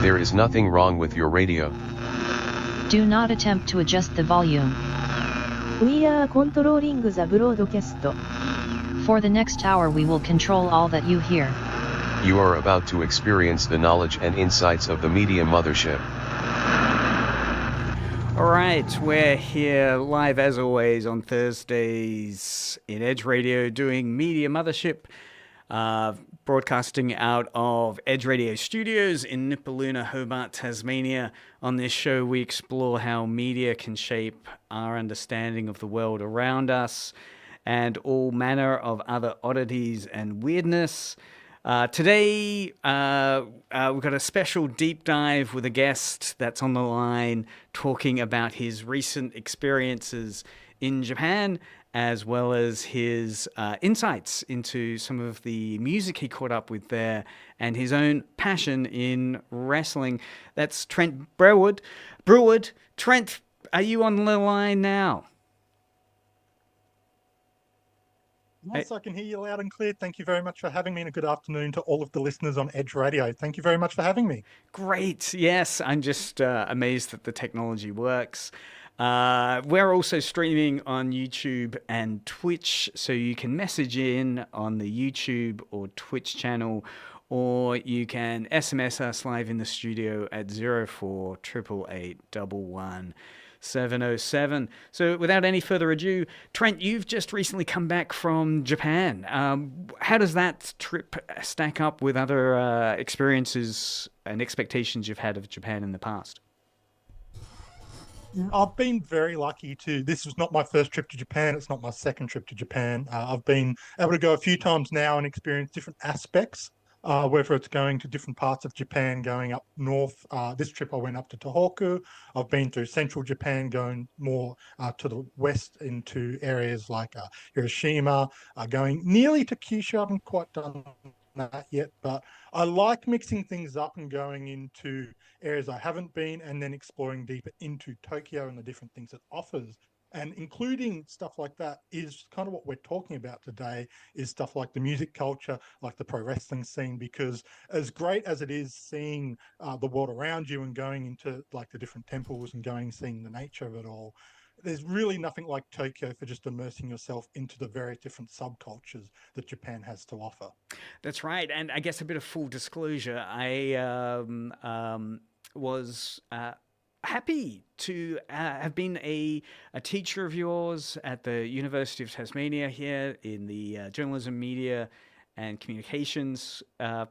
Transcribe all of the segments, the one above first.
There is nothing wrong with your radio. Do not attempt to adjust the volume. We are controlling the broadcast. For the next hour we will control all that you hear. You are about to experience the knowledge and insights of the Media Mothership. All right, we're here live as always on Thursdays in Edge Radio doing Media Mothership, broadcasting out of Edge Radio Studios in Nipaluna, Hobart, Tasmania. On this show, we explore how media can shape our understanding of the world around us and all manner of other oddities and weirdness. Today, we've got a special deep dive with a guest that's on the line talking about his recent experiences in Japan, as well as his insights into some of the music he caught up with there and his own passion in wrestling. That's Trent Breward. Trent, are you on the line now? Yes, I can hear you loud and clear. Thank you very much for having me, and a good afternoon to all of the listeners on Edge Radio. Thank you very much for having me. Great. Yes, I'm just amazed that the technology works. We're also streaming on YouTube and Twitch, so you can message in on the YouTube or Twitch channel, or you can SMS us live in the studio at 0488811707. So without any further ado, Trent, you've just recently come back from Japan. How does that trip stack up with other experiences and expectations you've had of Japan in the past? I've been very lucky this was not my first trip to Japan. It's not my second trip to Japan. I've been able to go a few times now and experience different aspects, whether it's going to different parts of Japan, going up north. This trip I went up to Tohoku. I've been through central Japan, going more to the west into areas like Hiroshima, going nearly to Kyushu. I haven't quite done that yet, but I like mixing things up and going into areas I haven't been and then exploring deeper into Tokyo and the different things it offers. And including stuff like that is kind of what we're talking about today, is stuff like the music culture, like the pro wrestling scene, because as great as it is seeing the world around you and going into like the different temples and seeing the nature of it all, there's really nothing like Tokyo for just immersing yourself into the various different subcultures that Japan has to offer. That's right. And I guess a bit of full disclosure, I was happy to have been a teacher of yours at the University of Tasmania here in the journalism, media and communications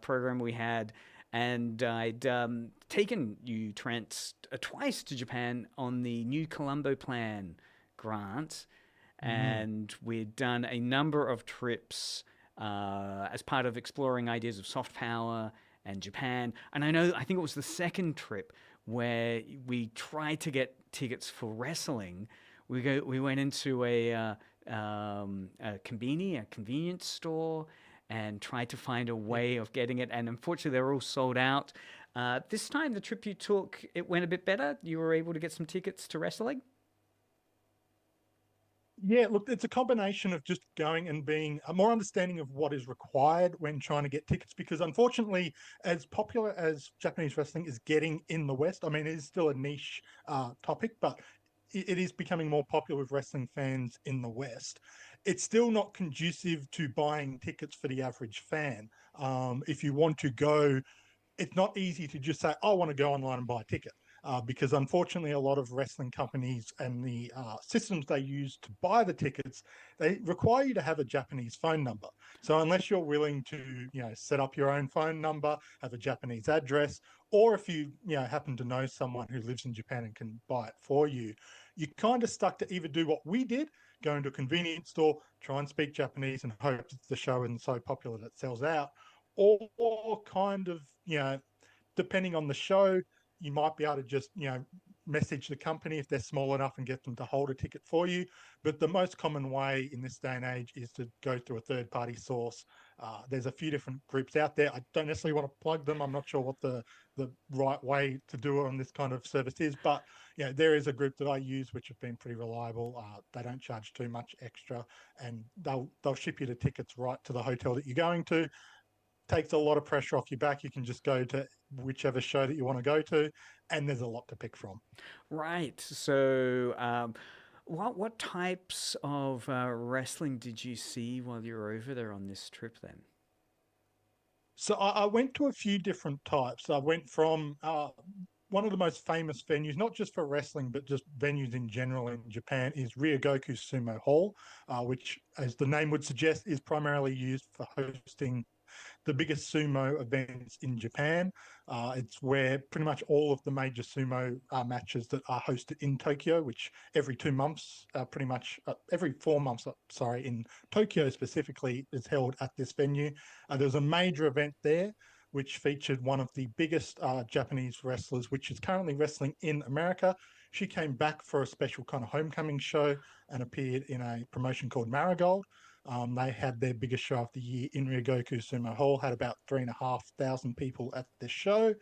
program we had. And I'd taken you, Trent, twice to Japan on the New Colombo Plan grant. And we'd done a number of trips as part of exploring ideas of soft power and Japan. And I think it was the second trip where we tried to get tickets for wrestling. We went into a convenience store and tried to find a way of getting it. And unfortunately, they were all sold out. This time, the trip you took, it went a bit better. You were able to get some tickets to wrestling? Yeah, look, it's a combination of just going and being a more understanding of what is required when trying to get tickets, because unfortunately, as popular as Japanese wrestling is getting in the West, I mean, it is still a niche topic, but it is becoming more popular with wrestling fans in the West. It's still not conducive to buying tickets for the average fan. If you want to go, it's not easy to just say, I want to go online and buy a ticket. Because unfortunately, a lot of wrestling companies and the systems they use to buy the tickets, they require you to have a Japanese phone number. So unless you're willing to, set up your own phone number, have a Japanese address, or if you, happen to know someone who lives in Japan and can buy it for you, you're kind of stuck to either do what we did, go into a convenience store, try and speak Japanese and hope the show isn't so popular that it sells out, or kind of, depending on the show, you might be able to just, message the company if they're small enough and get them to hold a ticket for you. But the most common way in this day and age is to go through a third-party source. There's a few different groups out there. I don't necessarily want to plug them. I'm not sure what the right way to do it on this kind of service is, but there is a group that I use which have been pretty reliable. They don't charge too much extra, and they'll ship you the tickets right to the hotel that you're going to. Takes a lot of pressure off your back. You can just go to whichever show that you want to go to, and there's a lot to pick from. Right. So, what types of wrestling did you see while you were over there on this trip then? So I went to a few different types. I went from one of the most famous venues, not just for wrestling, but just venues in general in Japan, is Ryogoku Sumo Hall, which, as the name would suggest, is primarily used for hosting the biggest sumo events in Japan. It's where pretty much all of the major sumo matches that are hosted in Tokyo, which every 2 months, pretty much every 4 months, sorry, in Tokyo specifically, is held at this venue. There's a major event there which featured one of the biggest Japanese wrestlers, which is currently wrestling in America. She came back for a special kind of homecoming show and appeared in a promotion called Marigold. They had their biggest show of the year in Ryogoku Sumo Hall, had about 3,500 people at the show.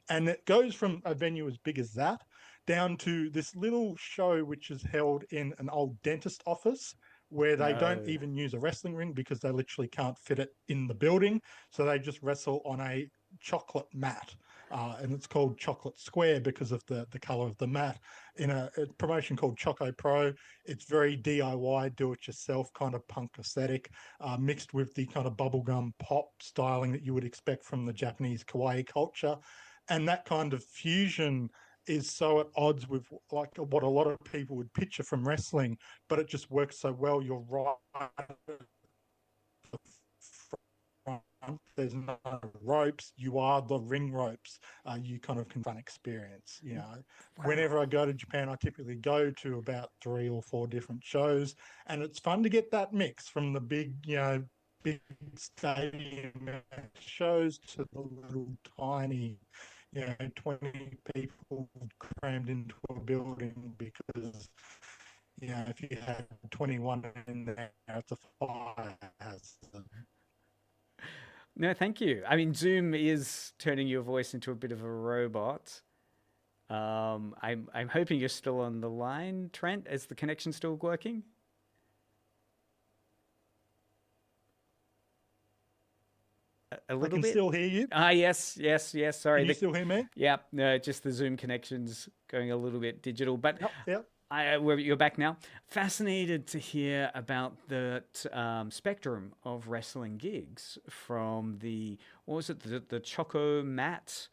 And it goes from a venue as big as that down to this little show which is held in an old dentist office where they don't No. even use a wrestling ring because they literally can't fit it in the building. So they just wrestle on a chocolate mat. And it's called Chocolate Square because of the color of the mat. In a promotion called Choco Pro, it's very DIY, do-it-yourself kind of punk aesthetic, mixed with the kind of bubblegum pop styling that you would expect from the Japanese kawaii culture. And that kind of fusion is so at odds with like what a lot of people would picture from wrestling, but it just works so well. You're right at the front. There's no ropes. You are the ring ropes. You kind of can fun experience. You know, whenever I go to Japan, I typically go to about 3 or 4 different shows, and it's fun to get that mix from the big, big stadium shows to the little tiny 20 people crammed into a building because, if you had 21 in there, it's a fire hazard. No, thank you. I mean, Zoom is turning your voice into a bit of a robot. I'm hoping you're still on the line, Trent. Is the connection still working? A I little can bit. still hear you. Yes, yes, yes. Sorry. Can you still hear me? Yeah, no, just the Zoom connection's going a little bit digital, but Yep. you're back now. Fascinated to hear about the spectrum of wrestling gigs from what was it, the chocolate mats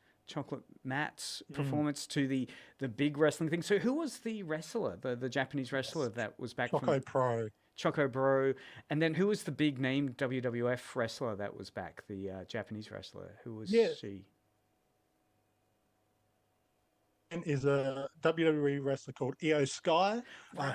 performance to the big wrestling thing. So who was the wrestler, the Japanese wrestler that was back Choco from Pro. Choco Bro, and then who was the big name WWF wrestler that was back? The Japanese wrestler. Who was she? Is a WWE wrestler called Io Sky,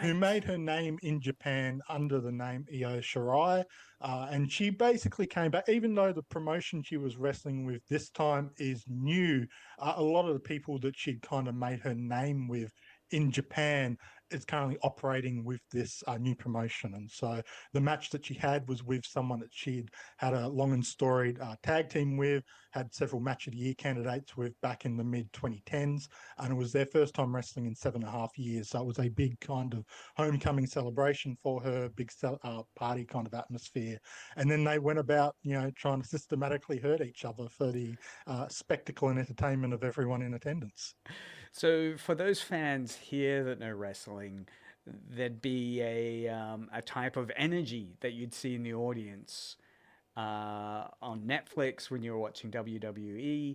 who made her name in Japan under the name Io Shirai. And she basically came back, even though the promotion she was wrestling with this time is new, a lot of the people that she'd kind of made her name with in Japan is currently operating with this new promotion. And so the match that she had was with someone that she'd had a long and storied tag team with, had several match of the year candidates with back in the mid 2010s. And it was their first time wrestling in 7.5 years. So it was a big kind of homecoming celebration for her, big party kind of atmosphere. And then they went about, trying to systematically hurt each other for the spectacle and entertainment of everyone in attendance. So for those fans here that know wrestling, there'd be a type of energy that you'd see in the audience on Netflix when you're watching WWE.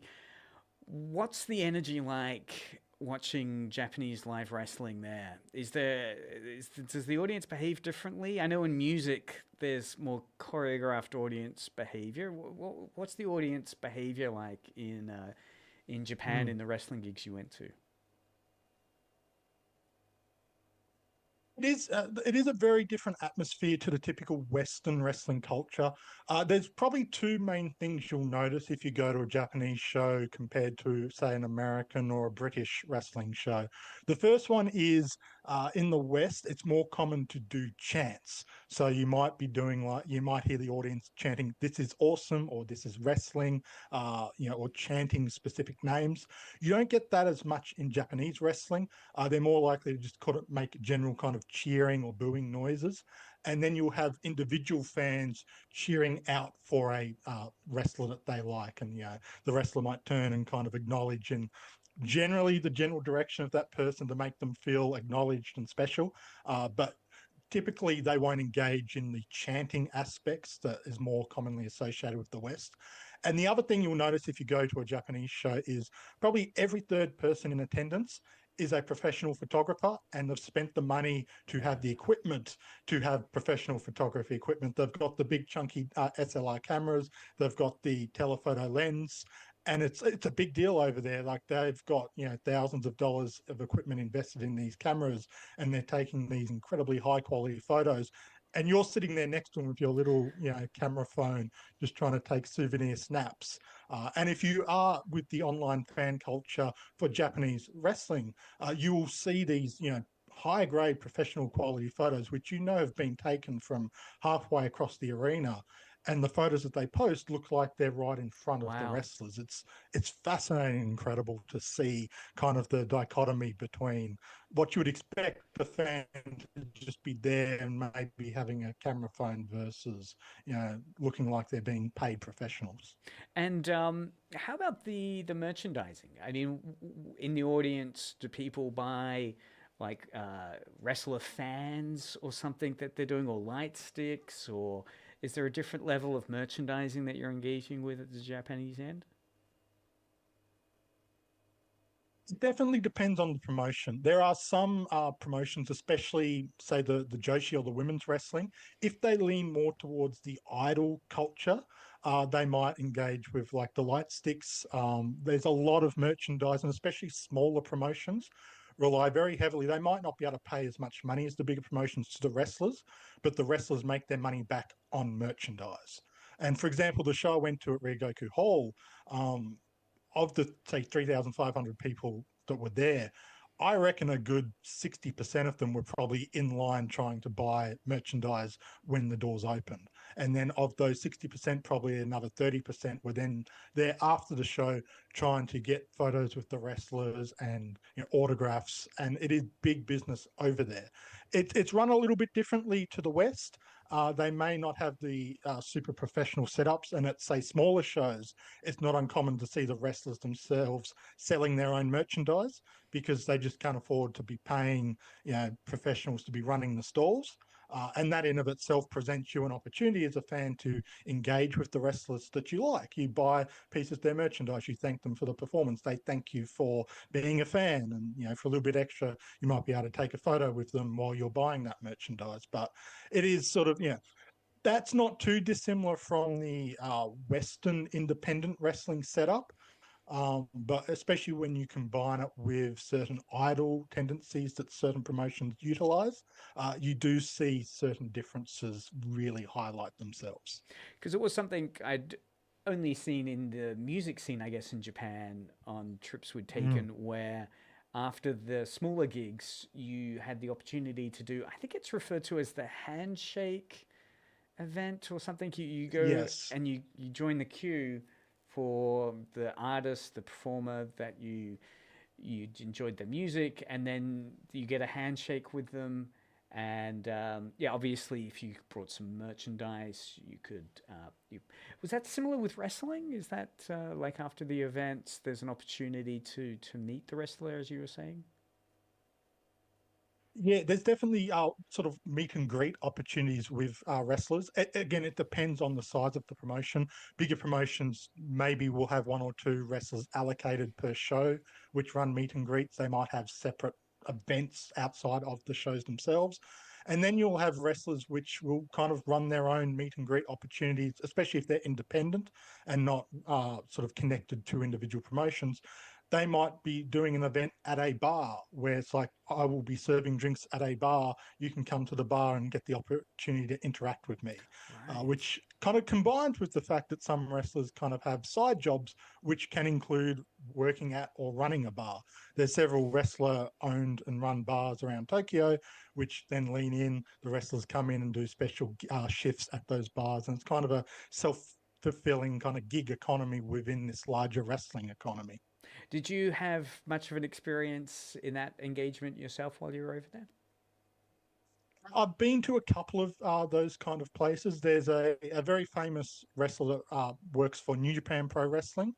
What's the energy like watching Japanese live wrestling there? Does the audience behave differently? I know in music there's more choreographed audience behavior. What's the audience behavior like in Japan in the wrestling gigs you went to? It is a very different atmosphere to the typical Western wrestling culture. There's probably 2 main things you'll notice if you go to a Japanese show compared to, say, an American or a British wrestling show. The first one is in the West, it's more common to do chants. So you might be doing you might hear the audience chanting, "This is awesome," or "This is wrestling," or chanting specific names. You don't get that as much in Japanese wrestling. They're more likely to just make general kind of cheering or booing noises. and then you'll have individual fans cheering out for a wrestler that they like, and the wrestler might turn and kind of acknowledge and generally the general direction of that person to make them feel acknowledged and special. But typically they won't engage in the chanting aspects that is more commonly associated with the West. And the other thing you'll notice if you go to a Japanese show is probably every third person in attendance is a professional photographer, and they've spent the money to have the equipment to have professional photography equipment. They've got the big chunky SLR cameras, they've got the telephoto lens, and it's a big deal over there. Like they've got thousands of dollars of equipment invested in these cameras, and they're taking these incredibly high quality photos. And you're sitting there next to them with your little camera phone, just trying to take souvenir snaps. And if you are with the online fan culture for Japanese wrestling, you will see these high grade professional quality photos, which have been taken from halfway across the arena, and the photos that they post look like they're right in front of the Wow. wrestlers. It's fascinating and incredible to see kind of the dichotomy between what you would expect the fan to just be there and maybe having a camera phone versus looking like they're being paid professionals. And how about the merchandising? I mean, in the audience, do people buy like wrestler fans or something that they're doing, or light sticks, or is there a different level of merchandising that you're engaging with at the Japanese end? It definitely depends on the promotion. There are some promotions, especially say the Joshi or the women's wrestling, if they lean more towards the idol culture, they might engage with like the light sticks. There's a lot of merchandise, and especially smaller promotions rely very heavily. They might not be able to pay as much money as the bigger promotions to the wrestlers, but the wrestlers make their money back on merchandise. And for example, the show I went to at Ryogoku Hall, of the say 3,500 people that were there, I reckon a good 60% of them were probably in line trying to buy merchandise when the doors opened. And then of those 60%, probably another 30% were then there after the show trying to get photos with the wrestlers and autographs. And it is big business over there. It's run a little bit differently to the West. They may not have the super professional setups, and at say smaller shows, it's not uncommon to see the wrestlers themselves selling their own merchandise because they just can't afford to be paying professionals to be running the stalls. And that in of itself presents you an opportunity as a fan to engage with the wrestlers that you like. You buy pieces of their merchandise, you thank them for the performance, they thank you for being a fan, and for a little bit extra, you might be able to take a photo with them while you're buying that merchandise. But it is sort of that's not too dissimilar from the Western independent wrestling setup. But especially when you combine it with certain idol tendencies that certain promotions utilize, you do see certain differences really highlight themselves. Because it was something I'd only seen in the music scene, I guess, in Japan on trips we'd taken, where after the smaller gigs, you had the opportunity to do, I think it's referred to as the handshake event or something. You go Yes. and you join the queue for the artist, the performer that you enjoyed the music, and then you get a handshake with them. And yeah, obviously, if you brought some merchandise, you could. Was that similar with wrestling? Is that like after the event, there's an opportunity to meet the wrestler, as you were saying? Yeah, there's definitely sort of meet and greet opportunities with wrestlers. Again, it depends on the size of the promotion. Bigger promotions maybe will have one or two wrestlers allocated per show, which run meet and greets. They might have separate events outside of the shows themselves. And then you'll have wrestlers which will kind of run their own meet and greet opportunities, especially if they're independent and not sort of connected to individual promotions. They might be doing an event at a bar where it's like, I will be serving drinks at a bar. You can come to the bar and get the opportunity to interact with me, Right. which kind of combines with the fact that some wrestlers kind of have side jobs, which can include working at or running a bar. There's several wrestler owned and run bars around Tokyo, which then lean in. The wrestlers come in and do special shifts at those bars. And it's kind of a self-fulfilling kind of gig economy within this larger wrestling economy. Did you have much of an experience in that engagement yourself while you were over there? I've been to a couple of those kind of places. There's a very famous wrestler that works for New Japan Pro Wrestling,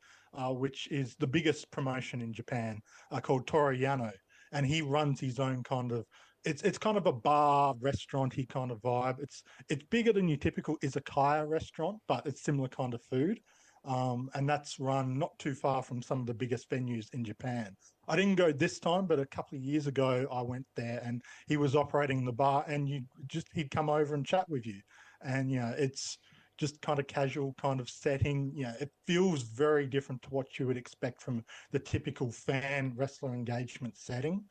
which is the biggest promotion in Japan, called Toru Yano, and he runs his own kind of. It's kind of a bar restaurant-y kind of vibe. It's bigger than your typical izakaya restaurant, but it's similar kind of food. And that's run not too far from some of the biggest venues in Japan. I didn't go this time, but a couple of years ago I went there, and he was operating the bar, and he'd come over and chat with you. And it's just kind of casual kind of setting. It feels very different to what you would expect from the typical fan wrestler engagement setting.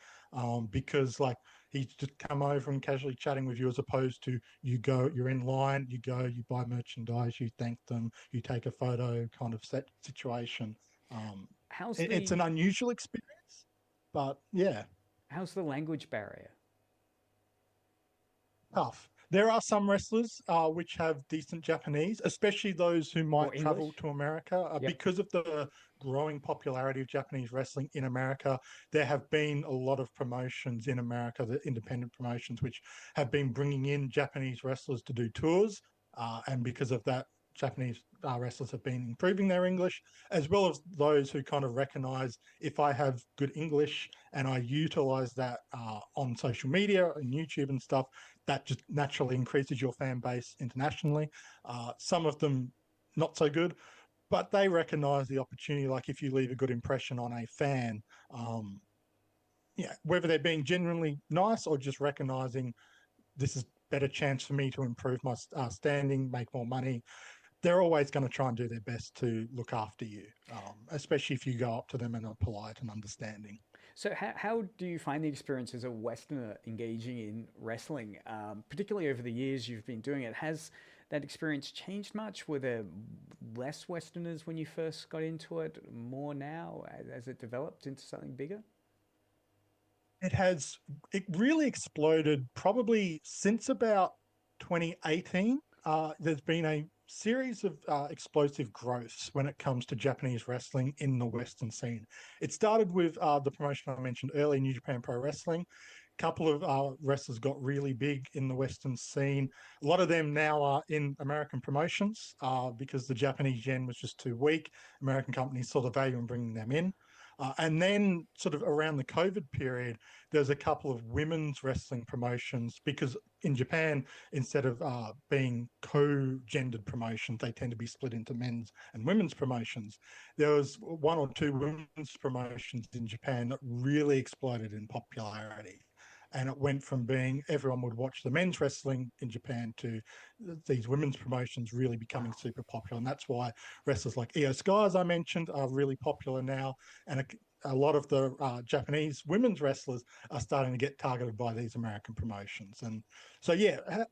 Because like he's just come over and casually chatting with you, as opposed to you're in line, you go, you buy merchandise, you thank them, you take a photo kind of set situation. It's an unusual experience, but yeah. How's the language barrier? Tough. There are some wrestlers which have decent Japanese, especially those who might travel to America. Because of the growing popularity of Japanese wrestling in America, there have been a lot of promotions in America, the independent promotions, which have been bringing in Japanese wrestlers to do tours. And because of that, Japanese wrestlers have been improving their English, as well as those who kind of recognize, if I have good English and I utilize that on social media and YouTube and stuff, that just naturally increases your fan base internationally. Some of them not so good, but they recognize the opportunity. Like if you leave a good impression on a fan, whether they're being genuinely nice or just recognizing this is better chance for me to improve my standing, make more money, they're always going to try and do their best to look after you, especially if you go up to them and are polite and understanding. So how do you find the experience as a Westerner engaging in wrestling, particularly over the years you've been doing it? Has that experience changed much? Were there less Westerners when you first got into it, more now as it developed into something bigger? It really exploded probably since about 2018. There's been a series of explosive growths when it comes to Japanese wrestling in the Western scene. It started with the promotion I mentioned earlier, New Japan Pro Wrestling. A couple of wrestlers got really big in the Western scene. A lot of them now are in American promotions because the Japanese yen was just too weak. American companies saw the value in bringing them in. And then sort of around the COVID period, there's a couple of women's wrestling promotions, because in Japan, instead of being co-gendered promotions, they tend to be split into men's and women's promotions. There was one or two women's promotions in Japan that really exploded in popularity. And it went from being everyone would watch the men's wrestling in Japan to these women's promotions really becoming super popular. And that's why wrestlers like Io Sky, as I mentioned, are really popular now. And a lot of the Japanese women's wrestlers are starting to get targeted by these American promotions. And so,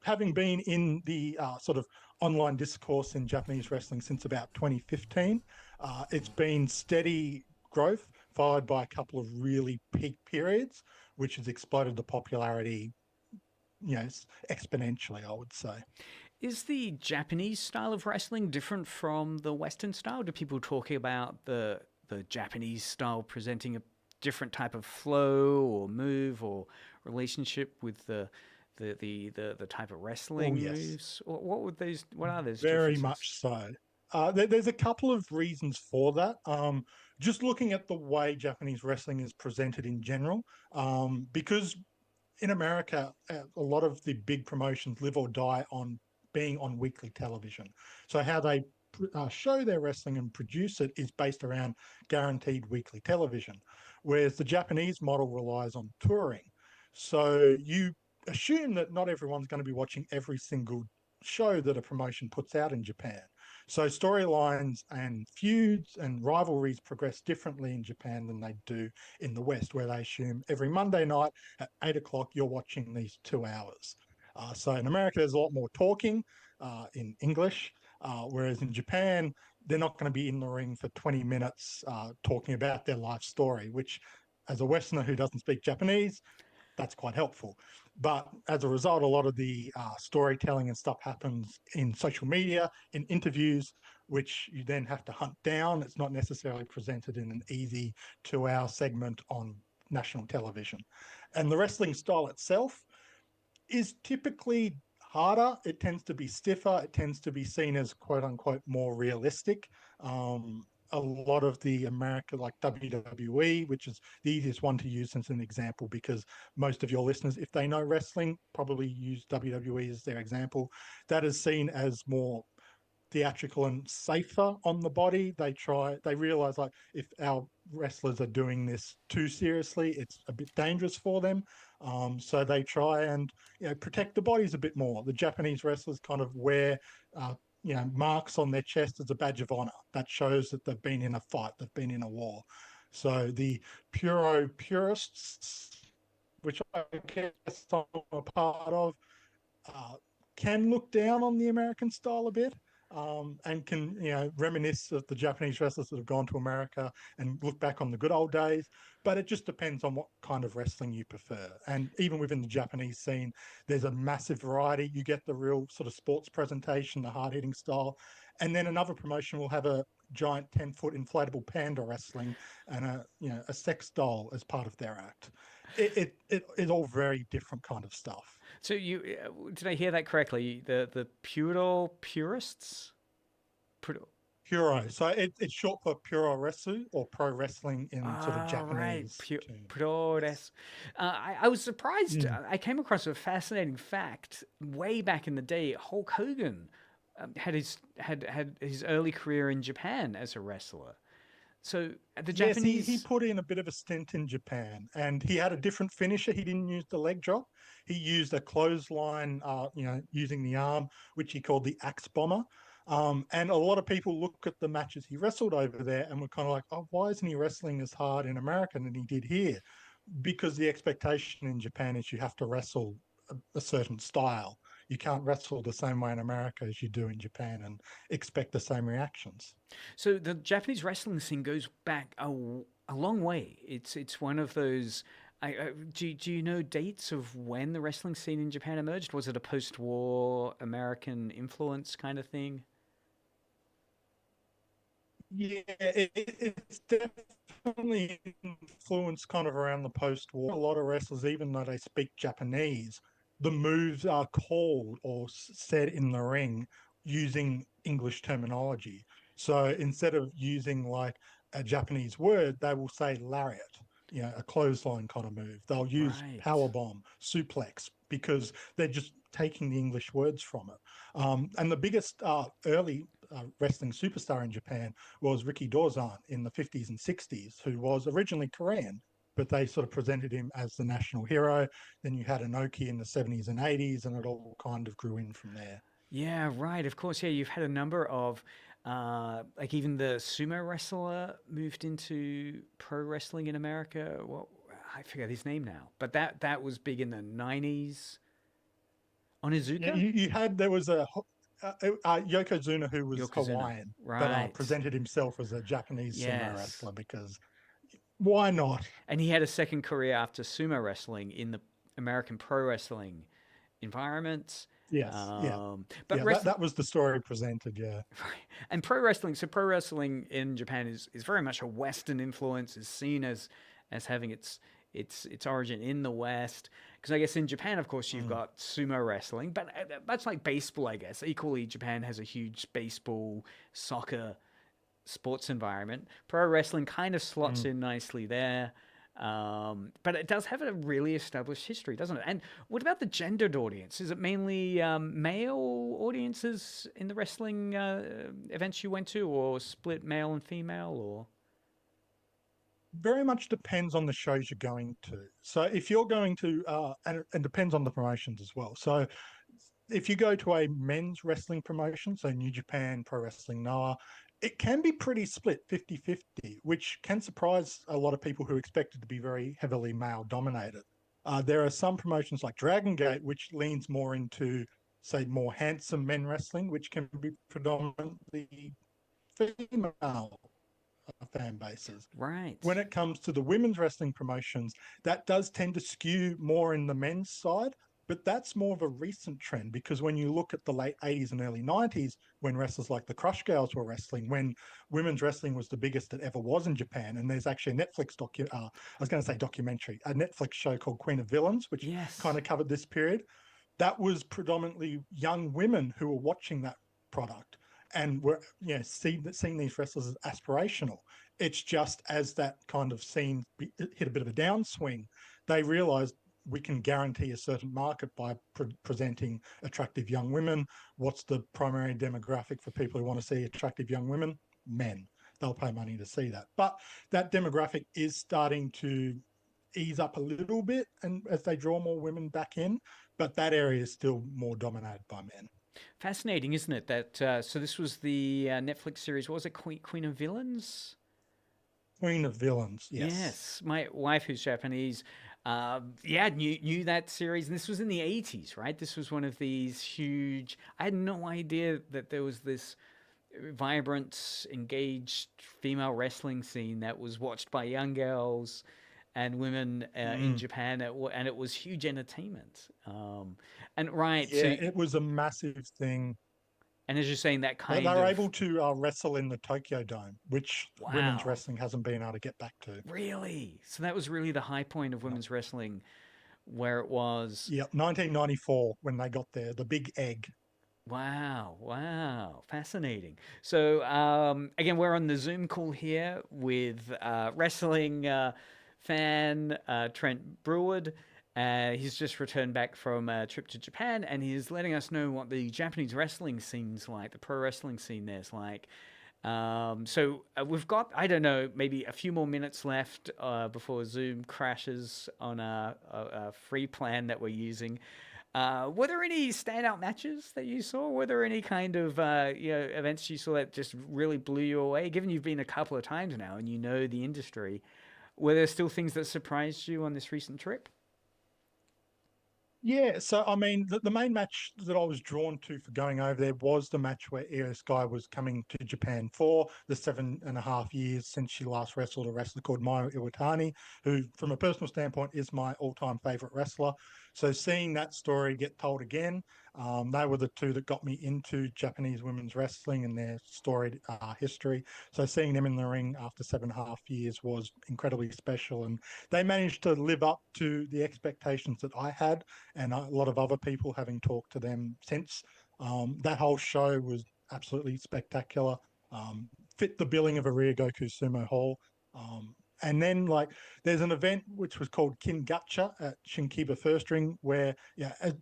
having been in the sort of online discourse in Japanese wrestling since about 2015, it's been steady growth, followed by a couple of really peak periods, which has exploded the popularity, exponentially, I would say. Is the Japanese style of wrestling different from the Western style? Do people talk about the Japanese style presenting a different type of flow or move or relationship with the type of wrestling moves? What are those Very differences? much so. There's a couple of reasons for that. Just looking at the way Japanese wrestling is presented in general, because in America, a lot of the big promotions live or die on being on weekly television. So how they show their wrestling and produce it is based around guaranteed weekly television, whereas the Japanese model relies on touring. So you assume that not everyone's going to be watching every single show that a promotion puts out in Japan. So storylines and feuds and rivalries progress differently in Japan than they do in the West, where they assume every Monday night at 8 o'clock, you're watching these 2 hours. So in America, there's a lot more talking in English, whereas in Japan, they're not going to be in the ring for 20 minutes talking about their life story, which as a Westerner who doesn't speak Japanese, that's quite helpful. But as a result, a lot of the storytelling and stuff happens in social media, in interviews, which you then have to hunt down. It's not necessarily presented in an easy 2-hour segment on national television. And the wrestling style itself, is typically harder. It tends to be stiffer. It tends to be seen as quote unquote more realistic. A lot of the America, like WWE, which is the easiest one to use as an example, because most of your listeners, if they know wrestling, probably use WWE as their example. That is seen as more theatrical and safer on the body. They realize, like, if our wrestlers are doing this too seriously, it's a bit dangerous for them. So they try and protect the bodies a bit more. The Japanese wrestlers kind of wear marks on their chest as a badge of honor. That shows that they've been in a fight, they've been in a war. So the purists, which I guess I'm a part of, can look down on the American style a bit, and can reminisce of the Japanese wrestlers that have gone to America and look back on the good old days. But it just depends on what kind of wrestling you prefer. And even within the Japanese scene, there's a massive variety. You get the real sort of sports presentation, the hard hitting style, and then another promotion will have a giant 10-foot inflatable panda wrestling and a sex doll as part of their act. It is all very different kind of stuff. So did I hear that correctly? The purists? Puro. So it's short for puroresu, or pro wrestling in sort of Japanese. Right. Puroresu. I was surprised. I came across a fascinating fact. Way back in the day, Hulk Hogan had his early career in Japan as a wrestler. So the Japanese... Yes, he put in a bit of a stint in Japan, and he had a different finisher. He didn't use the leg drop. He used a clothesline, using the arm, which he called the axe bomber. And a lot of people look at the matches he wrestled over there and were kind of like, oh, why isn't he wrestling as hard in America than he did here? Because the expectation in Japan is you have to wrestle a certain style. You can't wrestle the same way in America as you do in Japan and expect the same reactions. So the Japanese wrestling scene goes back a long way. It's one of those... do you know dates of when the wrestling scene in Japan emerged? Was it a post-war American influence kind of thing? Yeah, it's definitely influenced kind of around the post-war. A lot of wrestlers, even though they speak Japanese, the moves are called or said in the ring using English terminology. So instead of using like a Japanese word, they will say lariat, a clothesline kind of move. They'll use power bomb, suplex, because they're just taking the English words from it. And the biggest early wrestling superstar in Japan was Riki Dozan in the 50s and 60s, who was originally Korean, but they sort of presented him as the national hero. Then you had Inoki in the 70s and 80s, and it all kind of grew in from there. Yeah, right. Of course, yeah. You've had a number of, like even the sumo wrestler moved into pro wrestling in America. Well, I forget his name now, but that was big in the 90s. Onizuka? There was a Yokozuna who was Hawaiian, but presented himself as a Japanese sumo wrestler because why not? And he had a second career after sumo wrestling in the American pro wrestling environment. Yes, but that was the story presented, yeah. And pro wrestling in Japan is very much a Western influence, is seen as having its origin in the West. Because I guess in Japan, of course, you've got sumo wrestling, but that's like baseball, I guess. Equally, Japan has a huge baseball, soccer sports environment. Pro wrestling kind of slots in nicely there. But it does have a really established history, doesn't it? And what about the gendered audience? Is it mainly male audiences in the wrestling events you went to, or split male and female, or? Very much depends on the shows you're going to. So if you're going to, and depends on the promotions as well. So if you go to a men's wrestling promotion, so New Japan, Pro Wrestling Noah, it can be pretty split, 50-50, which can surprise a lot of people who expect it to be very heavily male-dominated. There are some promotions like Dragon Gate, which leans more into, say, more handsome men wrestling, which can be predominantly female fan bases. Right. When it comes to the women's wrestling promotions, that does tend to skew more in the men's side, but that's more of a recent trend, because when you look at the late 80s and early 90s, when wrestlers like the Crush Girls were wrestling, when women's wrestling was the biggest it ever was in Japan, and there's actually a Netflix documentary, a Netflix show called Queen of Villains, which kind of covered this period. that was predominantly young women who were watching that product and were seeing these wrestlers as aspirational. It's just as that kind of scene hit a bit of a downswing, they realized we can guarantee a certain market by presenting attractive young women. What's the primary demographic for people who want to see attractive young women? Men. They'll pay money to see that. But that demographic is starting to ease up a little bit, and as they draw more women back in, but that area is still more dominated by men. Fascinating, isn't it? That so this was the Netflix series. What was it? Queen of Villains. Queen of Villains, Yes, my wife, who's Japanese, knew that series, and this was in the 80s, right? This was one of these huge. I had no idea that there was this vibrant, engaged female wrestling scene that was watched by young girls and women in Japan, and it was huge entertainment. And right, yeah, so it was a massive thing. and as you're saying, that They kind were of able to wrestle in the Tokyo Dome, which women's wow, wrestling hasn't been able to get back to. really. So that was really the high point of women's wrestling, where it was. Yeah, 1994 when they got there, the big egg. Wow, fascinating. So again, we're on the Zoom call here with wrestling fan Trent Breward. He's just returned back from a trip to Japan, and he's letting us know what the Japanese wrestling scene's like, the pro wrestling scene there's like. We've got, I don't know, maybe a few more minutes left before Zoom crashes on a free plan that we're using. Were there any standout matches that you saw? Were there any kind of events you saw that just really blew you away? Given you've been a couple of times now and you know the industry, were there still things that surprised you on this recent trip? Yeah, so I mean, the main match that I was drawn to for going over there was the match where Io Sky was coming to Japan for the 7.5 years since she last wrestled a wrestler called Mayu Iwatani, who, from a personal standpoint, is my all-time favorite wrestler. So seeing that story get told again, they were the two that got me into Japanese women's wrestling and their storied history. So seeing them in the ring after 7.5 years was incredibly special, and they managed to live up to the expectations that I had and a lot of other people having talked to them since. That whole show was absolutely spectacular. Fit the billing of a Ryogoku Sumo Hall. And then, like, there's an event which was called Kin Gacha at Shinkiba First Ring, where, as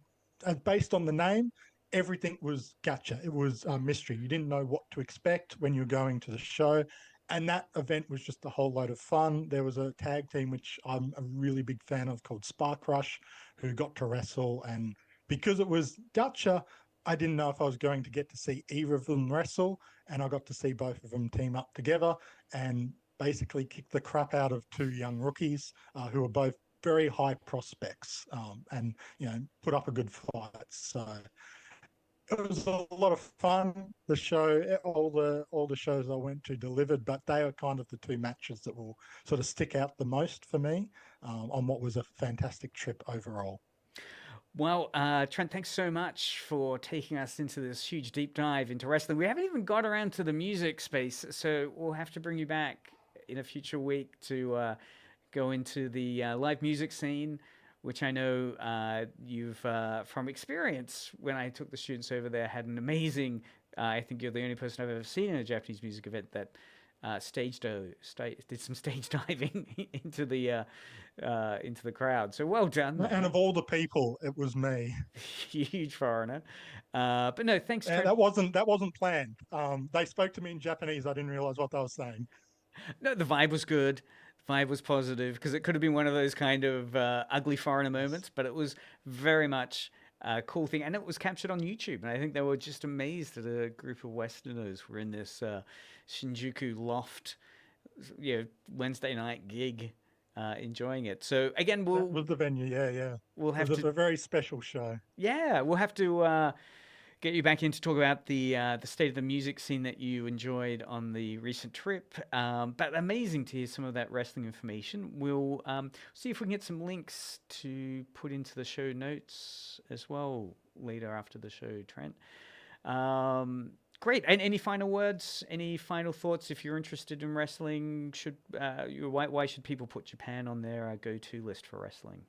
based on the name, everything was gacha. It was a mystery. You didn't know what to expect when you're going to the show. And that event was just a whole load of fun. There was a tag team, which I'm a really big fan of, called Spark Rush, who got to wrestle. And because it was gacha, I didn't know if I was going to get to see either of them wrestle. And I got to see both of them team up together and basically kick the crap out of two young rookies who were both very high prospects and, put up a good fight. So it was a lot of fun. The show, all the shows I went to delivered, but they are kind of the two matches that will sort of stick out the most for me on what was a fantastic trip overall. Well, Trent, thanks so much for taking us into this huge deep dive into wrestling. We haven't even got around to the music space, so we'll have to bring you back in a future week to go into the live music scene, which I know you've, from experience, when I took the students over there, had an amazing, I think you're the only person I've ever seen in a Japanese music event that did some stage diving into the crowd. So well done, man. And of all the people, it was me. Huge foreigner. But no, thanks, Trent. That wasn't planned. They spoke to me in Japanese. I didn't realize what they were saying. No, the vibe was good. The vibe was positive because it could have been one of those kind of ugly foreigner moments, but it was very much a cool thing. And it was captured on YouTube. And I think they were just amazed that a group of Westerners were in this Shinjuku loft, Wednesday night gig, enjoying it. So again, That was the venue. Yeah. We'll have it was a very special show. Yeah, we'll have to get you back in to talk about the state of the music scene that you enjoyed on the recent trip. But amazing to hear some of that wrestling information. We'll see if we can get some links to put into the show notes as well later after the show, Trent. Great. And any final words? Any final thoughts? If you're interested in wrestling, why should people put Japan on their go-to list for wrestling?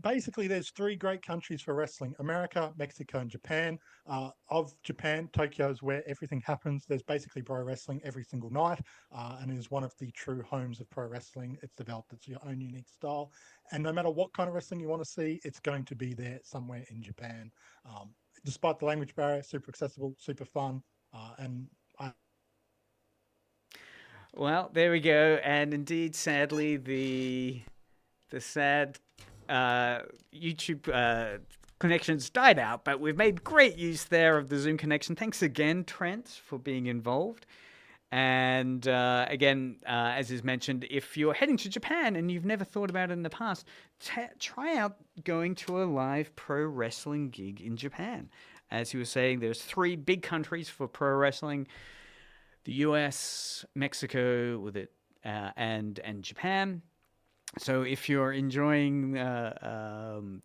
Basically, there's three great countries for wrestling: America, Mexico, and Japan. Of Japan, Tokyo is where everything happens. There's basically pro wrestling every single night, and is one of the true homes of pro wrestling. It's developed its own unique style, and no matter what kind of wrestling you want to see, it's going to be there somewhere in Japan. Despite the language barrier, super accessible, super fun, and Well, there we go. And indeed, sadly, the sad YouTube connections died out, but we've made great use there of the Zoom connection. Thanks again, Trent, for being involved. And again, as is mentioned, if you're heading to Japan and you've never thought about it in the past, try out going to a live pro wrestling gig in Japan. As you were saying, there's three big countries for pro wrestling: the US, Mexico, with it, and Japan. So if you're enjoying the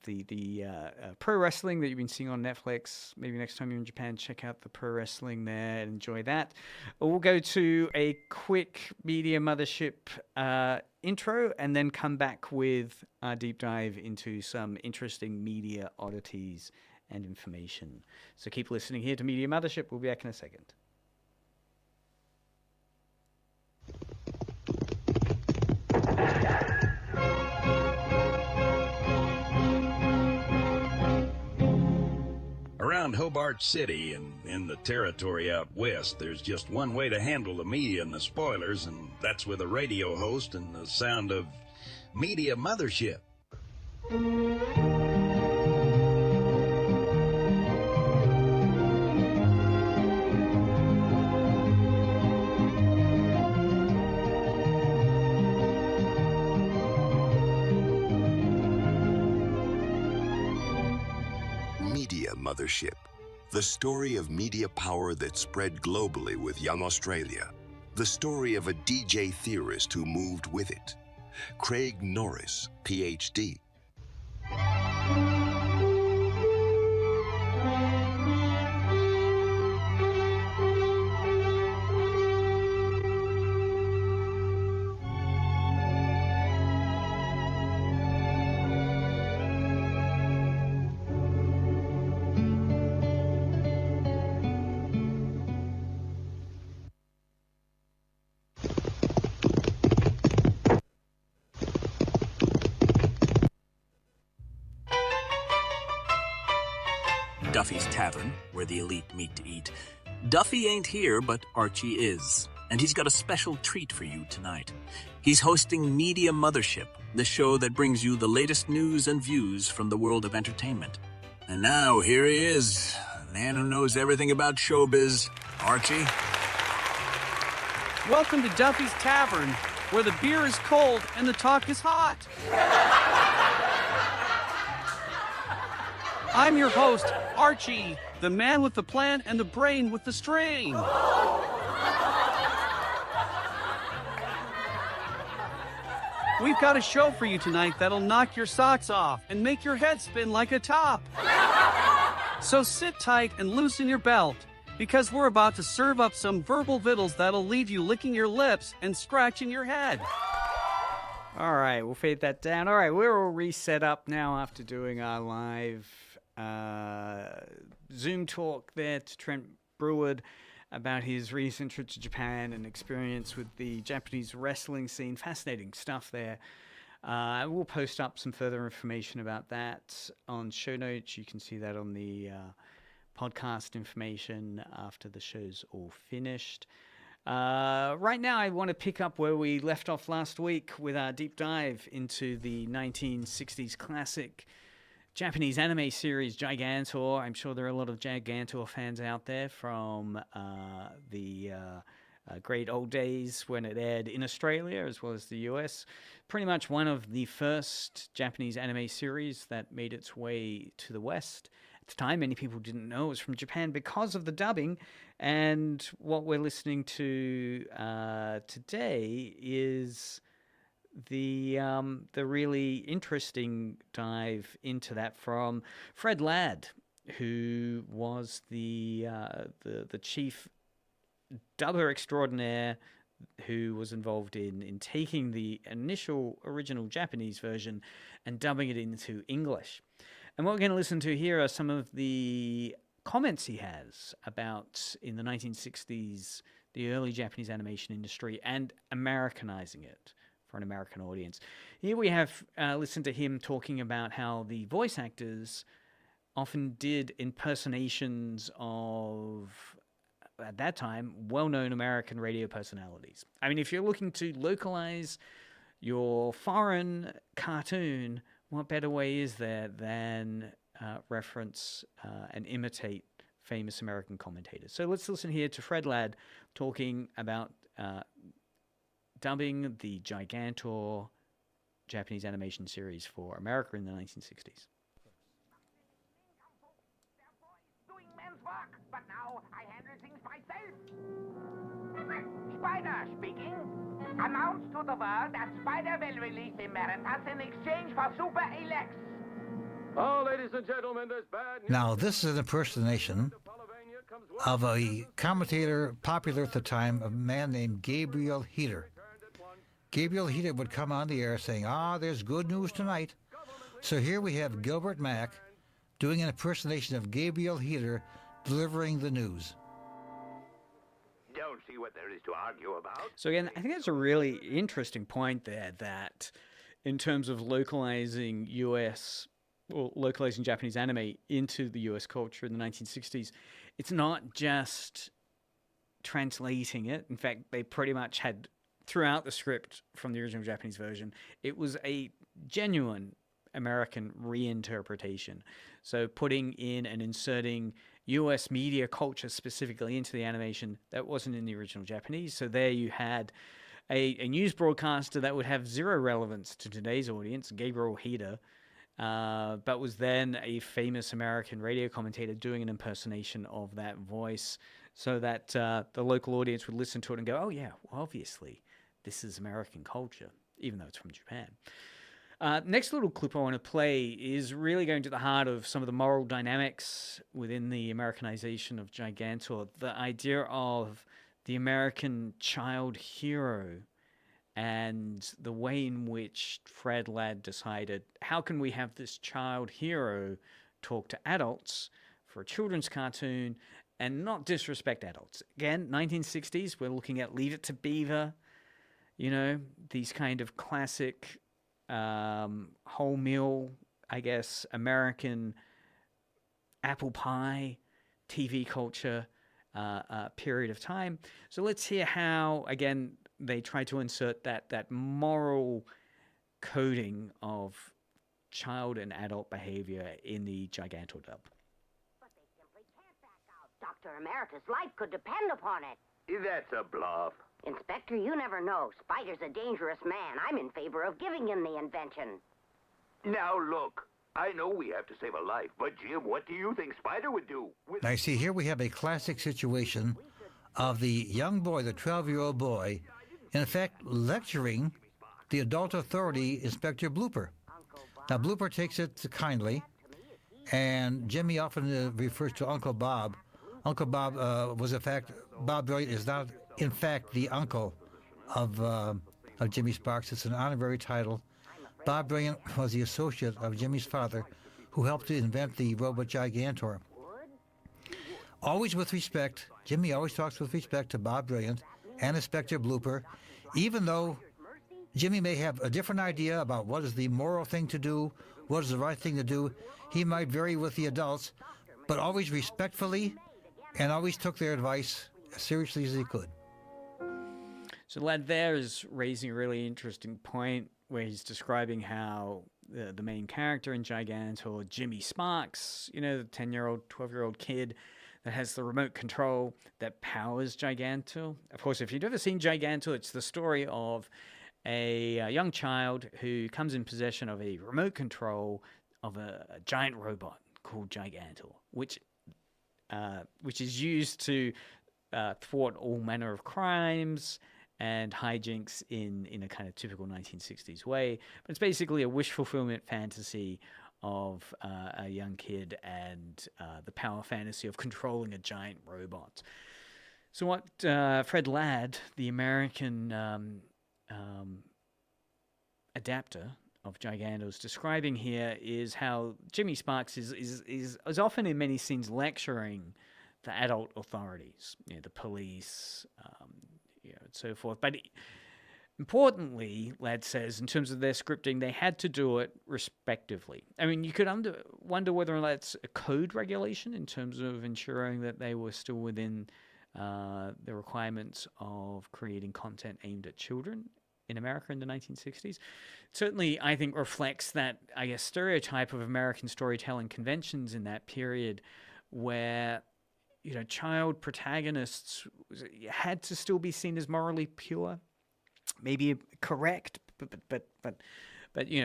pro wrestling that you've been seeing on Netflix, maybe next time you're in Japan, check out the pro wrestling there and enjoy that. We'll go to a quick Media Mothership intro and then come back with a deep dive into some interesting media oddities and information. So keep listening here to Media Mothership. We'll be back in a second. Around Hobart City and in the territory out west, there's just one way to handle the media and the spoilers, and that's with a radio host and the sound of Media Mothership. Mothership, the story of media power that spread globally with Young Australia, the story of a DJ theorist who moved with it. Craig Norris, PhD. Duffy's Tavern, where the elite meet to eat. Duffy ain't here, but Archie is, and he's got a special treat for you tonight. He's hosting Media Mothership, the show that brings you the latest news and views from the world of entertainment. And now, here he is, the man who knows everything about showbiz, Archie. Welcome to Duffy's Tavern, where the beer is cold and the talk is hot. I'm your host, Archie, the man with the plan and the brain with the strain. We've got a show for you tonight that'll knock your socks off and make your head spin like a top. So sit tight and loosen your belt, because we're about to serve up some verbal vittles that'll leave you licking your lips and scratching your head. All right, we'll fade that down. All right, we're all reset up now after doing our live Zoom talk there to Trent Breward about his recent trip to Japan and experience with the Japanese wrestling scene. Fascinating stuff there. We'll post up some further information about that on show notes. You can see that on the podcast information after the show's all finished. Right now, I want to pick up where we left off last week with our deep dive into the 1960s classic Japanese anime series Gigantor. I'm sure there are a lot of Gigantor fans out there from the great old days when it aired in Australia as well as the US. Pretty much one of the first Japanese anime series that made its way to the West. At the time, many people didn't know it was from Japan because of the dubbing. And what we're listening to today is the really interesting dive into that from Fred Ladd, who was the chief dubber extraordinaire, who was involved in taking the original Japanese version and dubbing it into English. And what we're going to listen to here are some of the comments he has about, in the 1960s, the early Japanese animation industry and Americanizing it for an American audience. Here we have listened to him talking about how the voice actors often did impersonations of, at that time, well-known American radio personalities. I mean, if you're looking to localize your foreign cartoon, what better way is there than reference and imitate famous American commentators? So let's listen here to Fred Ladd talking about dubbing the Gigantor Japanese animation series for America in the 1960s. But now I handle things myself. Spider speaking. Announce to the world that Spider will release Emeritus in exchange for Super Elex. Oh, ladies and gentlemen, there's bad news. Now, this is an impersonation of a commentator popular at the time, a man named Gabriel Heater. Gabriel Heater would come on the air saying, there's good news tonight. So here we have Gilbert Mack doing an impersonation of Gabriel Heater delivering the news. Don't see what there is to argue about. So again, I think that's a really interesting point there, that in terms of localizing Japanese anime into the US culture in the 1960s, it's not just translating it. In fact, they pretty much had, throughout the script from the original Japanese version, it was a genuine American reinterpretation. So putting in and inserting US media culture specifically into the animation that wasn't in the original Japanese. So there you had a news broadcaster that would have zero relevance to today's audience, Gabriel Heater, but was then a famous American radio commentator doing an impersonation of that voice, so that the local audience would listen to it and go, oh yeah, well, obviously this is American culture, even though it's from Japan. Next little clip I want to play is really going to the heart of some of the moral dynamics within the Americanization of Gigantor. The idea of the American child hero and the way in which Fred Ladd decided, how can we have this child hero talk to adults for a children's cartoon and not disrespect adults? Again, 1960s, we're looking at Leave It to Beaver, these kind of classic wholemeal, I guess, American apple pie TV culture period of time. So let's hear how, again, they try to insert that moral coding of child and adult behavior in the Gigantor dub. But they simply can't back out. Dr. Emeritus' life could depend upon it. That's a bluff. Inspector, you never know. Spider's a dangerous man. I'm in favor of giving him the invention. Now look, I know we have to save a life, but Jim, what do you think Spider would do? Now, see, here we have a classic situation of the young boy, the 12-year-old boy, in effect lecturing the adult authority, Inspector Blooper. Now, Blooper takes it kindly, and Jimmy often refers to Uncle Bob. Uncle Bob was, in fact, Bob Brilliant is not, in fact, the uncle of Jimmy Sparks. It's an honorary title. Bob Brilliant was the associate of Jimmy's father, who helped to invent the robot Gigantor. Always with respect, Jimmy always talks with respect to Bob Brilliant and Inspector Blooper, even though Jimmy may have a different idea about what is the moral thing to do, what is the right thing to do. He might vary with the adults, but always respectfully, and always took their advice as seriously as he could. So Ladd there is raising a really interesting point where he's describing how the main character in Gigantor, Jimmy Sparks, the 10-year-old, 12-year-old kid that has the remote control that powers Gigantor. Of course, if you've ever seen Gigantor, it's the story of a young child who comes in possession of a remote control of a giant robot called Gigantor, which is used to thwart all manner of crimes and hijinks in a kind of typical 1960s way. But it's basically a wish fulfillment fantasy of a young kid and the power fantasy of controlling a giant robot. So what Fred Ladd, the American adapter of Gigantor, is describing here is how Jimmy Sparks is often in many scenes lecturing the adult authorities, the police, and so forth. But importantly, Ladd says, in terms of their scripting, they had to do it respectively. I mean, you could wonder whether that's a code regulation in terms of ensuring that they were still within the requirements of creating content aimed at children in America in the 1960s. Certainly, I think, reflects that, I guess, stereotype of American storytelling conventions in that period where, child protagonists had to still be seen as morally pure, maybe correct, but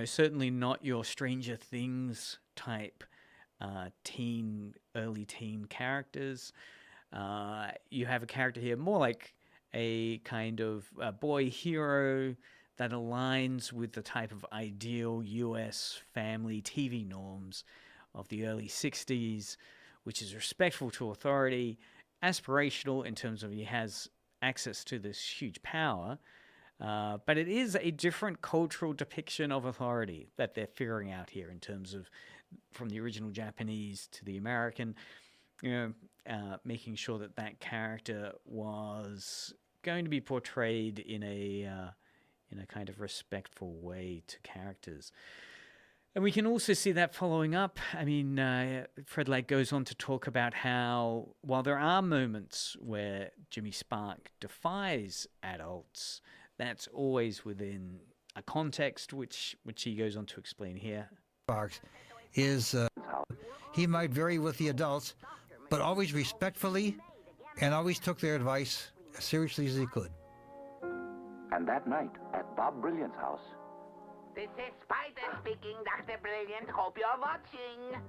certainly not your Stranger Things type early teen characters. You have a character here more like a kind of boy hero that aligns with the type of ideal U.S. family TV norms of the early 60s, which is respectful to authority, aspirational in terms of he has access to this huge power, but it is a different cultural depiction of authority that they're figuring out here in terms of from the original Japanese to the American, making sure that character was going to be portrayed in a kind of respectful way to characters. And we can also see that following up. I mean, Fred Ladd goes on to talk about how, while there are moments where Jimmy Spark defies adults, that's always within a context, which he goes on to explain here. Sparks is, he might vary with the adults, but always respectfully, and always took their advice as seriously as he could. And that night, at Bob Brilliant's house. This is Spider speaking, Dr. Brilliant. Hope you're watching.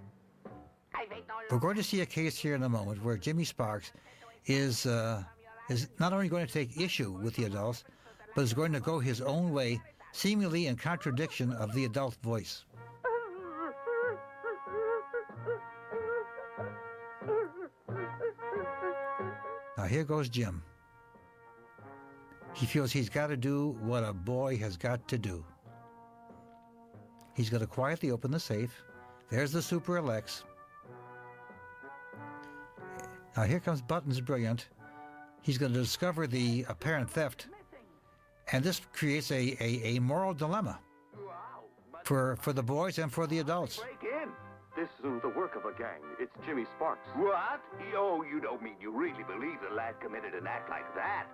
We're going to see a case here in a moment where Jimmy Sparks is not only going to take issue with the adults, but is going to go his own way, seemingly in contradiction of the adult voice. Now here goes Jim. He feels he's got to do what a boy has got to do. He's going to quietly open the safe. There's the Super Alex. Now here comes Buttons Brilliant. He's going to discover the apparent theft. And this creates a moral dilemma for the boys and for the adults. Break in. This isn't the work of a gang. It's Jimmy Sparks. What? Oh, you don't mean you really believe the lad committed an act like that?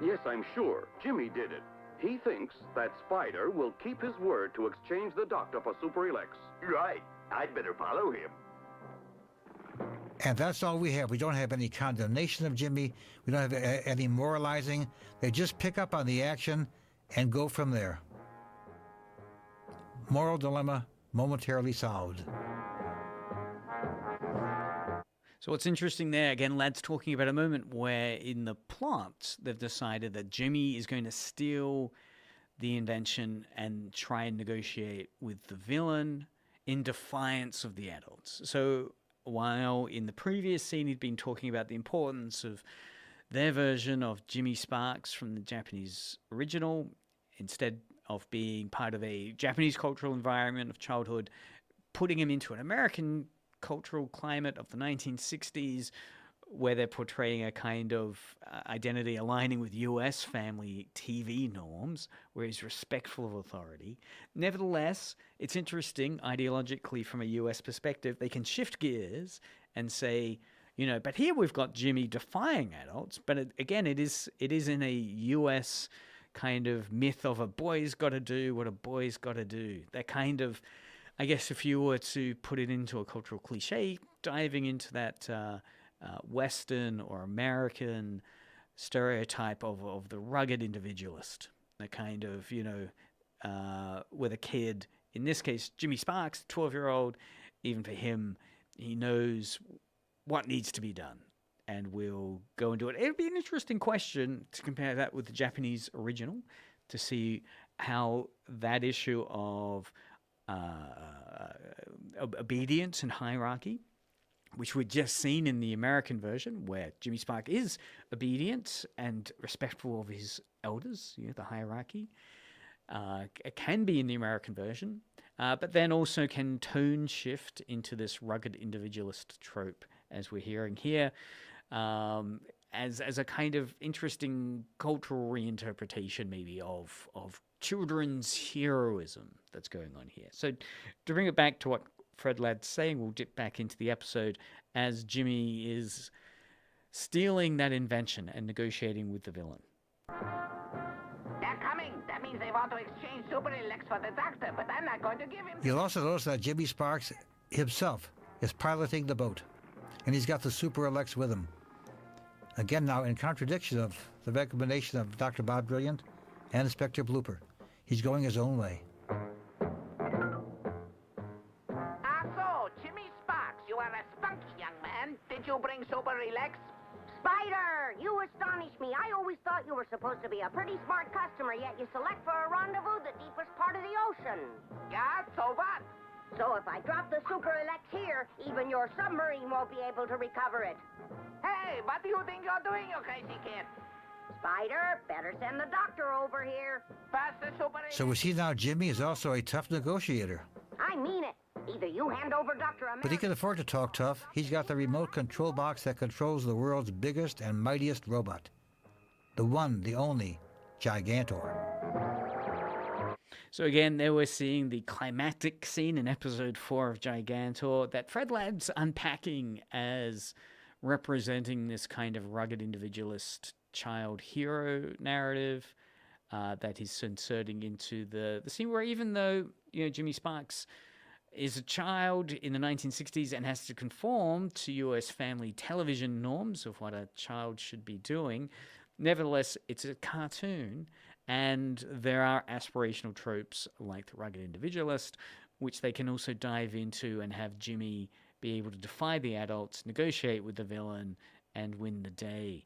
Yes, I'm sure. Jimmy did it. He thinks that Spider will keep his word to exchange the doctor for Super Elex. Right. I'd better follow him. And that's all we have. We don't have any condemnation of Jimmy. We don't have any moralizing. They just pick up on the action and go from there. Moral dilemma momentarily solved. So what's interesting there, again, Ladd's talking about a moment where in the plot, they've decided that Jimmy is going to steal the invention and try and negotiate with the villain in defiance of the adults. So while in the previous scene he'd been talking about the importance of their version of Jimmy Sparks from the Japanese original, instead of being part of a Japanese cultural environment of childhood, putting him into an American cultural climate of the 1960s where they're portraying a kind of identity aligning with US family TV norms, where he's respectful of authority. Nevertheless, it's interesting ideologically from a US perspective, they can shift gears and say, but here we've got Jimmy defying adults, but again, it is in a US kind of myth of a boy's got to do what a boy's got to do. That kind of, I guess if you were to put it into a cultural cliche, diving into that Western or American stereotype of the rugged individualist, the kind of, with a kid, in this case, Jimmy Sparks, 12-year-old, even for him, he knows what needs to be done and will go and do it. It would be an interesting question to compare that with the Japanese original, to see how that issue of obedience and hierarchy which we'd just seen in the American version, where Jimmy Spark is obedient and respectful of his elders, the hierarchy. It can be in the American version, but then also can tone shift into this rugged individualist trope, as we're hearing here, as a kind of interesting cultural reinterpretation, maybe, of children's heroism that's going on here. So to bring it back to what Fred Ladd's saying, we'll dip back into the episode as Jimmy is stealing that invention and negotiating with the villain. They're coming. That means they want to exchange super elects for the doctor, but I'm not going to give him... You'll also notice that Jimmy Sparks himself is piloting the boat, and he's got the super elects with him. Again, now in contradiction of the recommendation of Dr. Bob Brilliant and Inspector Blooper. He's going his own way. So, Jimmy Sparks, you are a spunky young man. Did you bring super relax? Spider, you astonish me. I always thought you were supposed to be a pretty smart customer, yet you select for a rendezvous the deepest part of the ocean. Yeah, so what? So if I drop the super elect here, even your submarine won't be able to recover it. Hey, what do you think you're doing, you crazy kid? Spider, better send the doctor over here. Pass the super... So we see now Jimmy is also a tough negotiator. I mean it. Either you hand over Dr. America... But he can afford to talk tough. He's got the remote control box that controls the world's biggest and mightiest robot. The one, the only, Gigantor. So again, there we're seeing the climactic scene in episode 4 of Gigantor that Fred Ladd's unpacking as representing this kind of rugged individualist child hero narrative that he's inserting into the scene where, even though Jimmy Sparks is a child in the 1960s and has to conform to US family television norms of what a child should be doing, nevertheless, it's a cartoon, and there are aspirational tropes like the rugged individualist, which they can also dive into and have Jimmy be able to defy the adults, negotiate with the villain, and win the day.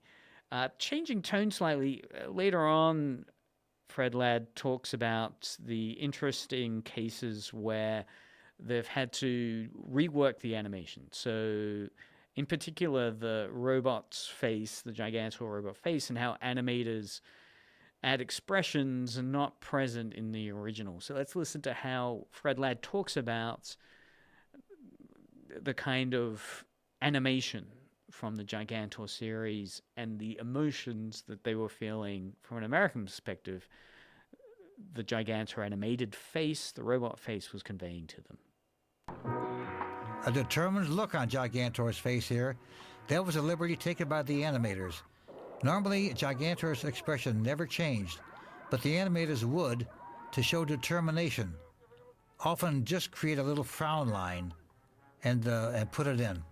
Changing tone slightly, later on, Fred Ladd talks about the interesting cases where they've had to rework the animation. So, in particular, the robot's face, the Gigantor robot face, and how animators add expressions not present in the original. So let's listen to how Fred Ladd talks about the kind of animation from the Gigantor series and the emotions that they were feeling from an American perspective the Gigantor animated face, the robot face, was conveying to them. A determined look on Gigantor's face here. That was a liberty taken by the animators. Normally, Gigantor's expression never changed, but the animators would, to show determination, often just create a little frown line and put it in,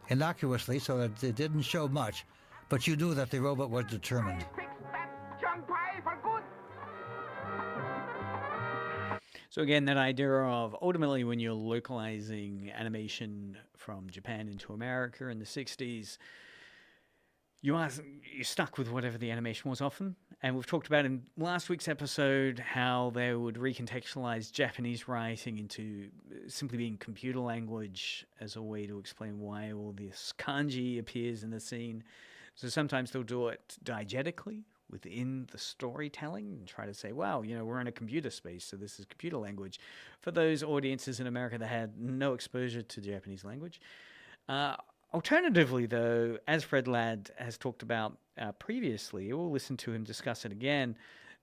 innocuously, so that it didn't show much, but you knew that the robot was determined. So again, that idea of ultimately when you're localizing animation from Japan into America in the 60s, you're stuck with whatever the animation was often. And we've talked about in last week's episode how they would recontextualize Japanese writing into simply being computer language as a way to explain why all this kanji appears in the scene. So sometimes they'll do it diegetically within the storytelling and try to say, wow, we're in a computer space, so this is computer language. For those audiences in America that had no exposure to Japanese language. Alternatively, though, as Fred Ladd has talked about previously, we'll listen to him discuss it again,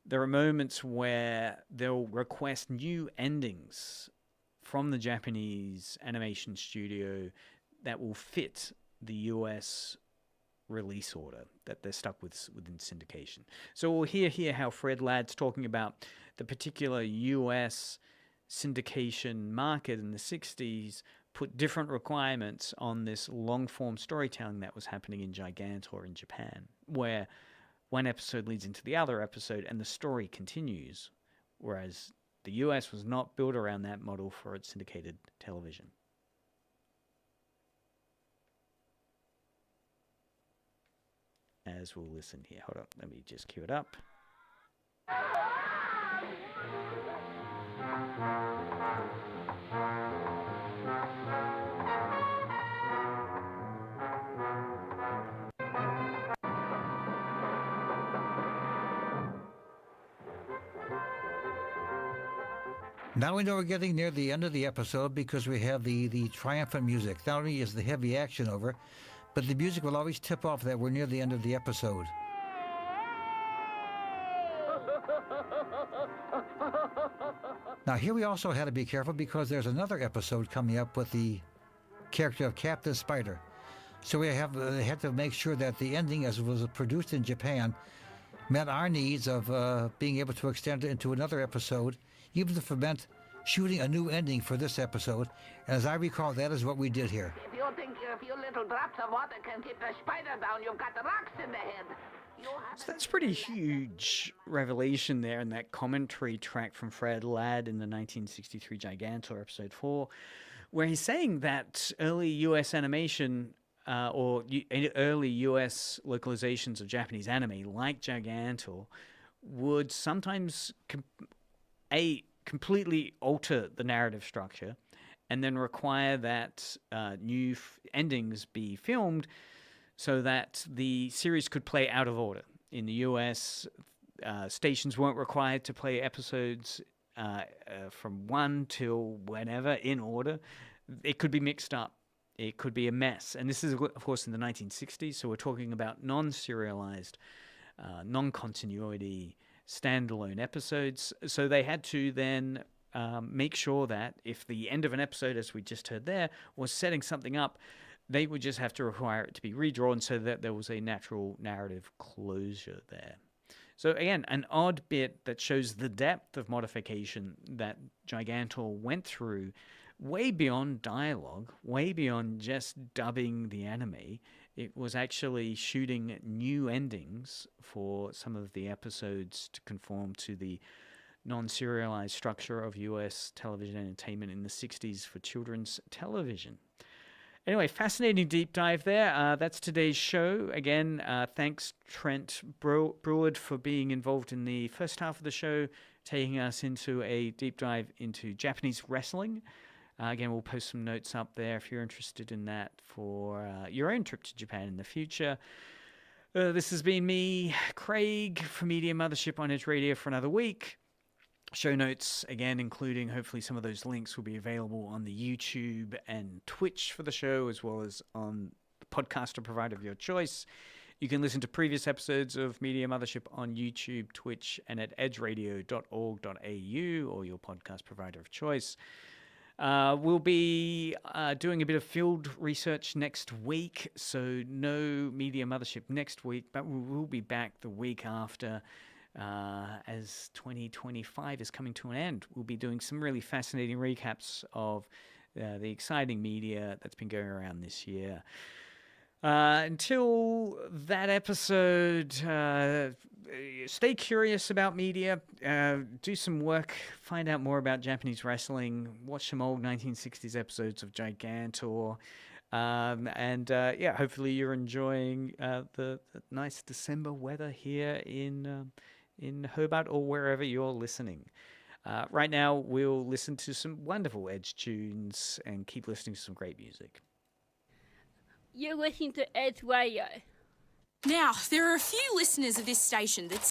there are moments where they'll request new endings from the Japanese animation studio that will fit the US release order that they're stuck with within syndication. So we'll hear here how Fred Ladd's talking about the particular US syndication market in the 60s put different requirements on this long-form storytelling that was happening in Gigantor in Japan, where one episode leads into the other episode and the story continues, whereas the US was not built around that model for its syndicated television. As we'll listen here. Hold on, let me just cue it up. Now we know we're getting near the end of the episode because we have the triumphant music. Not only is the heavy action over, but the music will always tip off that we're near the end of the episode. Now here we also had to be careful because there's another episode coming up with the character of Captain Spider. So we had to make sure that the ending, as it was produced in Japan, met our needs of being able to extend it into another episode, even if it meant shooting a new ending for this episode. And as I recall, that is what we did here. If you think a few little drops of water can keep the spider down, you've got the rocks in the head. So that's pretty huge revelation there in that commentary track from Fred Ladd in the 1963 Gigantor episode 4, where he's saying that early U.S. animation early U.S. localizations of Japanese anime, like Gigantor, would sometimes completely alter the narrative structure and then require that new endings be filmed so that the series could play out of order. In the US, stations weren't required to play episodes from 1 till whenever in order. It could be mixed up. It could be a mess. And this is, of course, in the 1960s, so we're talking about non-serialized, non-continuity, standalone episodes. So they had to then make sure that if the end of an episode, as we just heard there, was setting something up, they would just have to require it to be redrawn so that there was a natural narrative closure there. So again, an odd bit that shows the depth of modification that Gigantor went through, way beyond dialogue, way beyond just dubbing the anime. It was actually shooting new endings for some of the episodes to conform to the non-serialized structure of US television entertainment in the 60s for children's television. Anyway, fascinating deep dive there. That's today's show. Again, thanks Trent Breward for being involved in the first half of the show, taking us into a deep dive into Japanese wrestling. Again, we'll post some notes up there if you're interested in that for your own trip to Japan in the future. This has been me, Craig, for Media Mothership on Edge Radio for another week. Show notes, again, including hopefully some of those links will be available on the YouTube and Twitch for the show, as well as on the podcaster provider of your choice. You can listen to previous episodes of Media Mothership on YouTube, Twitch, and at edgeradio.org.au, or your podcast provider of choice. We'll be doing a bit of field research next week, so no Media Mothership next week, but we will be back the week after. As 2025 is coming to an end, we'll be doing some really fascinating recaps of the exciting media that's been going around this year. Until that episode, stay curious about media, do some work, find out more about Japanese wrestling, watch some old 1960s episodes of Gigantor, and hopefully you're enjoying the nice December weather here in Hobart or wherever you're listening. Right now, we'll listen to some wonderful Edge tunes and keep listening to some great music. You're listening to Edge Radio. Now, there are a few listeners of this station that